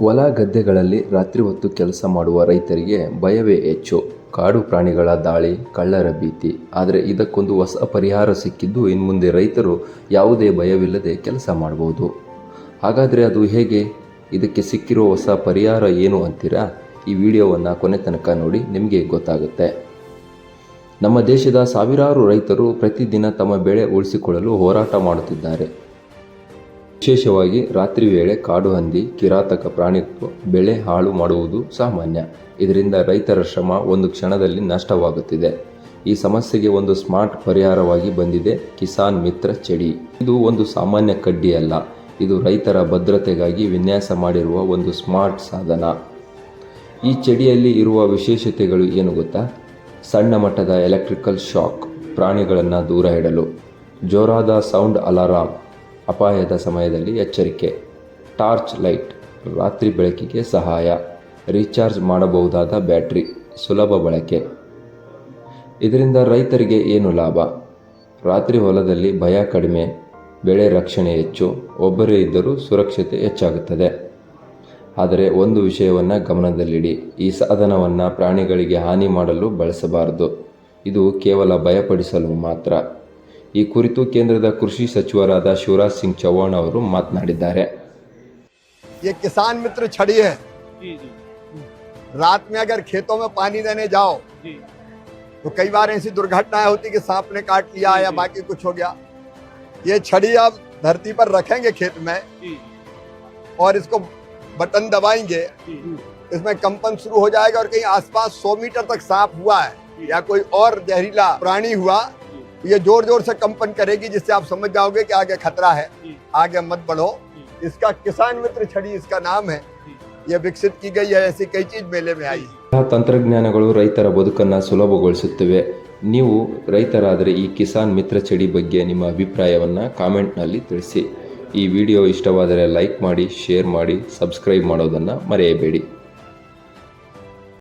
ಹೊಲ ಗದ್ದೆಗಳಲ್ಲಿ ರಾತ್ರಿ ಹೊತ್ತು ಕೆಲಸ ಮಾಡುವ ರೈತರಿಗೆ ಭಯವೇ ಹೆಚ್ಚು. ಕಾಡು ಪ್ರಾಣಿಗಳ ದಾಳಿ, ಕಳ್ಳರ ಭೀತಿ. ಆದರೆ ಇದಕ್ಕೊಂದು ಹೊಸ ಪರಿಹಾರ ಸಿಕ್ಕಿದ್ದು ಇನ್ಮುಂದೆ ರೈತರು ಯಾವುದೇ ಭಯವಿಲ್ಲದೆ ಕೆಲಸ ಮಾಡಬಹುದು. ಹಾಗಾದರೆ ಅದು ಹೇಗೆ? ಇದಕ್ಕೆ ಸಿಕ್ಕಿರೋ ಹೊಸ ಪರಿಹಾರ ಏನು ಅಂತೀರಾ? ಈ ವಿಡಿಯೋವನ್ನು ಕೊನೆ ತನಕ ನೋಡಿ, ನಿಮಗೆ ಗೊತ್ತಾಗುತ್ತೆ. ನಮ್ಮ ದೇಶದ ಸಾವಿರಾರು ರೈತರು ಪ್ರತಿದಿನ ತಮ್ಮ ಬೆಳೆ ಉಳಿಸಿಕೊಳ್ಳಲು ಹೋರಾಟ ಮಾಡುತ್ತಿದ್ದಾರೆ. ವಿಶೇಷವಾಗಿ ರಾತ್ರಿ ವೇಳೆ ಕಾಡು ಹಂದಿ, ಕಿರಾತಕ ಪ್ರಾಣಿಗಳು ಬೆಳೆ ಹಾಳು ಮಾಡುವುದು ಸಾಮಾನ್ಯ. ಇದರಿಂದ ರೈತರ ಶ್ರಮ ಒಂದು ಕ್ಷಣದಲ್ಲಿ ನಷ್ಟವಾಗುತ್ತಿದೆ. ಈ ಸಮಸ್ಯೆಗೆ ಒಂದು ಸ್ಮಾರ್ಟ್ ಪರಿಹಾರವಾಗಿ ಬಂದಿದೆ ಕಿಸಾನ್ ಮಿತ್ರ ಚೆಡಿ. ಇದು ಒಂದು ಸಾಮಾನ್ಯ ಕಡ್ಡಿ ಅಲ್ಲ, ಇದು ರೈತರ ಭದ್ರತೆಗಾಗಿ ವಿನ್ಯಾಸ ಮಾಡಿರುವ ಒಂದು ಸ್ಮಾರ್ಟ್ ಸಾಧನ. ಈ ಚೆಡಿಯಲ್ಲಿ ಇರುವ ವಿಶೇಷತೆಗಳು ಏನು ಗೊತ್ತಾ? ಸಣ್ಣ ಮಟ್ಟದ ಎಲೆಕ್ಟ್ರಿಕಲ್ ಶಾಕ್, ಪ್ರಾಣಿಗಳನ್ನು ದೂರ ಇಡಲು. ಜೋರಾದ ಸೌಂಡ್ ಅಲಾರಾಮ್, ಅಪಾಯದ ಸಮಯದಲ್ಲಿ ಎಚ್ಚರಿಕೆ. ಟಾರ್ಚ್ ಲೈಟ್, ರಾತ್ರಿ ಬೆಳಕಿಗೆ ಸಹಾಯ. ರೀಚಾರ್ಜ್ ಮಾಡಬಹುದಾದ ಬ್ಯಾಟ್ರಿ, ಸುಲಭ ಬಳಕೆ. ಇದರಿಂದ ರೈತರಿಗೆ ಏನು ಲಾಭ? ರಾತ್ರಿ ಹೊಲದಲ್ಲಿ ಭಯ ಕಡಿಮೆ, ಬೆಳೆ ರಕ್ಷಣೆ ಹೆಚ್ಚು, ಒಬ್ಬರೇ ಇದ್ದರೂ ಸುರಕ್ಷತೆ ಹೆಚ್ಚಾಗುತ್ತದೆ. ಆದರೆ ಒಂದು ವಿಷಯವನ್ನು ಗಮನದಲ್ಲಿಡಿ, ಈ ಸಾಧನವನ್ನು ಪ್ರಾಣಿಗಳಿಗೆ ಹಾನಿ ಮಾಡಲು ಬಳಸಬಾರದು. ಇದು ಕೇವಲ ಭಯಪಡಿಸಲು ಮಾತ್ರ. ಈ ಕುರಿತು ಕೇಂದ್ರದ ಕೃಷಿ ಸಚಿವರಾದ ಶಿವರಾಜ್ ಸಿಂಗ್ ಚೌಹಾಣ್ ಅವರು ಮಾತನಾಡಿದ್ದಾರೆ. ये किसान मित्र छड़ी है। रात में अगर खेतों में पानी देने जाओ तो कई बार ऐसी दुर्घटनाएं होती कि सांप ने काट लिया या बाकी कुछ हो गया। ये छड़ी आप धरती पर रखेंगे खेत में और इसको बटन दबाएंगे, इसमें कंपन शुरू हो जाएगा और कहीं आसपास 100 मीटर तक सांप हुआ है या कोई और जहरीला प्राणी हुआ, ये जोर जोर से कंपन करेगी, जिससे आप समझ जाओगे कि आगे खतरा है, आगे मत बढ़ो। इसका किसान मित्र छड़ी इसका नाम है। ये विकसित की गई है, ऐसी कई चीज मेले में आई। ತಂತ್ರಜ್ಞಾನಗಳು ರೈತರ ಬದುಕನ್ನು ಸುಲಭಗೊಳಿಸುತ್ತವೆ. ನೀವು ರೈತರಾದರೆ ಈ ಕಿಸಾನ್ ಮಿತ್ರ ಚೆಡಿ ಬಗ್ಗೆ ನಿಮ್ಮ ಅಭಿಪ್ರಾಯವನ್ನು ಕಾಮೆಂಟ್ನಲ್ಲಿ ತಿಳಿಸಿ. ಈ ವಿಡಿಯೋ ಇಷ್ಟವಾದರೆ ಲೈಕ್ ಮಾಡಿ, ಶೇರ್ ಮಾಡಿ, ಸಬ್ಸ್ಕ್ರೈಬ್ ಮಾಡೋದನ್ನು ಮರೆಯಬೇಡಿ.